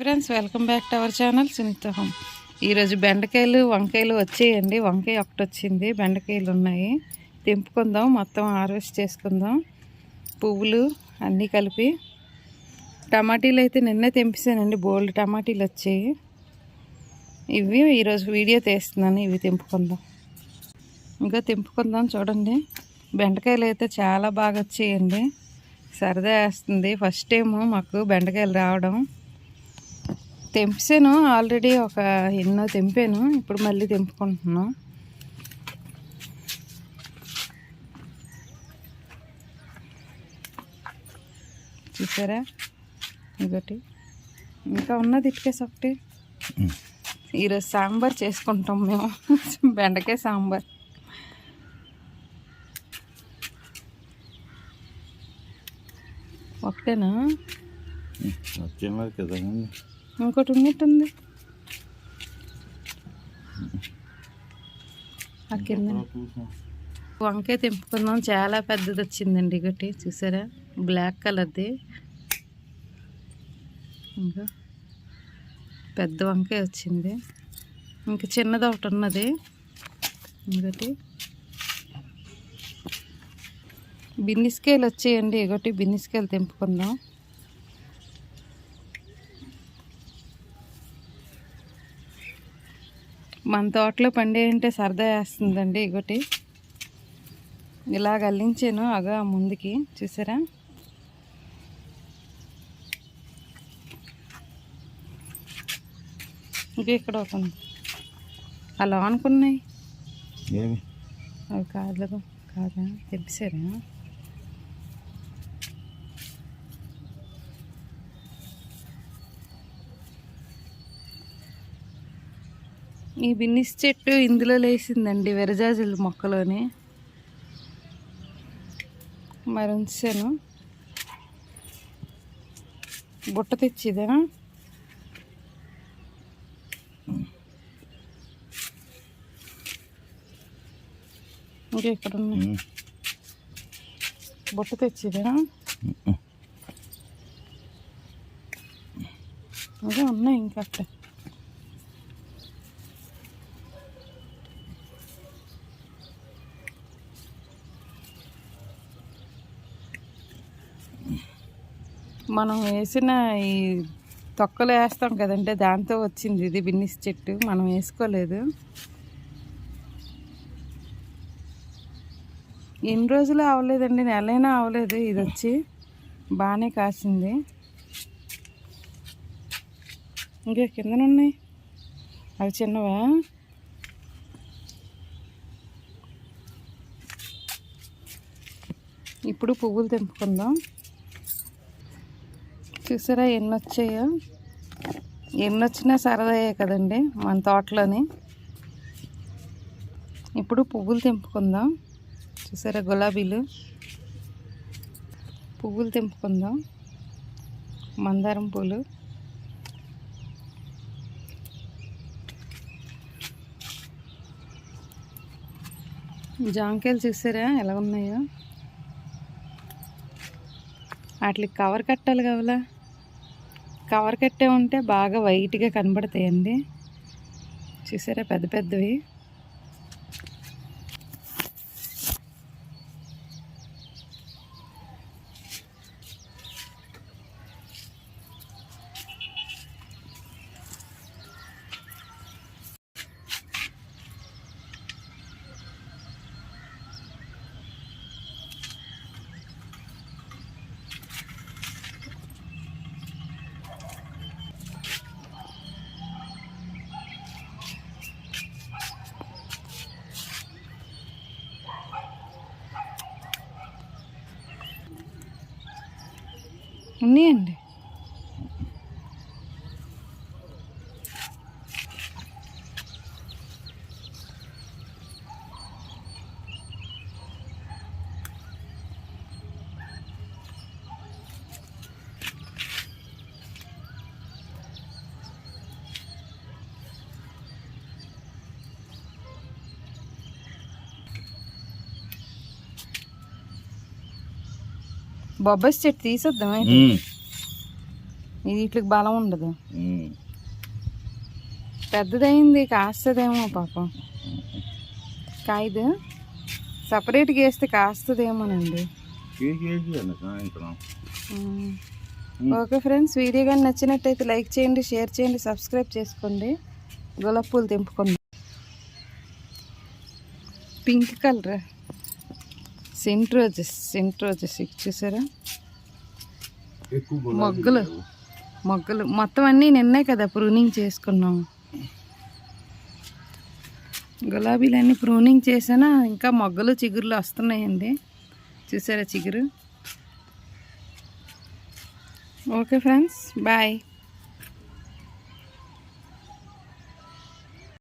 Friends, welcome back to our channel Sunitha home. ఈరోజు బెండకాయలు వంకాయలు వచ్చేయండి. వంకాయ ఒకటి వచ్చింది, బెండకాయలు ఉన్నాయి. తెంపుకుందాం, మొత్తం హార్వెస్ట్ చేసుకుందాం. పువ్వులు అన్నీ కలిపి. టమాటీలు అయితే నిన్నే తెంపేసానండి, బోల్డ్ టమాటీలు వచ్చాయి. ఇవి ఈరోజు వీడియో తీస్తున్నాను, ఇవి తెంపుకుందాం. ఇంకా తెంపుకుందాం. చూడండి, బెండకాయలు అయితే చాలా బాగా వచ్చాయండి. సరదా వేస్తుంది. ఫస్ట్ టైము మాకు బెండకాయలు రావడం. తెంపాను ఆల్రెడీ, ఒక ఎన్నో తెంపాను. ఇప్పుడు మళ్ళీ తెంపుకుంటున్నాం. చూసారా, ఇంకోటి ఇంకా ఉన్నది, ఇటుకేసి ఒకటి. ఈరోజు సాంబార్ చేసుకుంటాం మేము, బెండకాయ సాంబార్. ఒకటేనా? ఇంకోటి ఉన్నట్టుంది ఆ కింద. వంకాయ తెంపుకుందాం. చాలా పెద్దది వచ్చిందండి. ఒకటి చూసారా, బ్లాక్ కలర్ది. ఇంకా పెద్ద వంకాయ వచ్చింది. ఇంకా చిన్నది ఒకటి ఉన్నది. ఇంకోటి బిన్నిస్కాయలు వచ్చాయండి. ఒకటి బిన్నిస్కాయలు తెంపుకుందాం. మన తోటలో పండే అంటే సరదా వేస్తుందండి. ఒకటి ఇలాగ అల్లించాను అగా ముందుకి, చూసారా. ఇంకా ఇక్కడ ఒక అలా అనుకున్నాయి. అవి కాదు కాదా, తెప్పిసారా? ఈ బిన్నిస్ చెట్టు ఇందులో లేసిందండి, విరజాజుల మొక్కలోని. మరి ఉంచాను. బుట్ట తెచ్చిదా. ఇంకా ఇక్కడ ఉన్నాయి. బుట్ట తెచ్చిదా. అదే ఉన్నాయి ఇంకా అక్కడ. మనం వేసిన ఈ తొక్కలు వేస్తాం కదంటే, దాంతో వచ్చింది ఇది బిన్నిస్ చెట్టు. మనం వేసుకోలేదు. ఎన్ని రోజులు అవ్వలేదండి, నెలైనా అవ్వలేదు. ఇది వచ్చి బాగానే కాసింది. ఇంకా కిందనున్నాయి, అవి చిన్నవా. ఇప్పుడు పువ్వులు తెంపుకుందాం. చూసారా ఎన్ని వచ్చాయో. ఎన్ని వచ్చినా సరదాయే కదండి మన తోటలోని. ఇప్పుడు పువ్వులు తెంపుకుందాం. చూసారా, గులాబీలు పువ్వులు తెంపుకుందాం. మందారం పూలు, జాంకాయలు చూసారా ఎలా ఉన్నాయో. వాటికి కవర్ కట్టాలి కావాలా. కవర్ కట్టే ఉంటే బాగా వైట్గా కనబడతాయండి. చూసారా, పెద్ద పెద్దవి. ఉన్నాయండి. బొబ్బాయి చెట్టు తీసేద్దాం. వీటికి బలం ఉండదు. పెద్దదైంది, కాస్తుందేమో పాపం. కాయదు సపరేట్గా వేస్తే కాస్తుందేమోనండి. ఓకే ఫ్రెండ్స్, వీడియో కానీ నచ్చినట్టయితే లైక్ చేయండి, షేర్ చేయండి, సబ్స్క్రైబ్ చేసుకోండి. గులాబీ పూలు తెంపుకోండి. పింక్ కలర్ సెంట్ రోజెస్ చూసారా? మొగ్గలు మొత్తం అన్నీ నిన్నే కదా ప్రూనింగ్ చేసుకున్నాం. గులాబీలన్నీ ప్రూనింగ్ చేసినా ఇంకా మొగ్గలు చిగురులు వస్తున్నాయండి. చూసారా చిగురు? Okay friends, bye.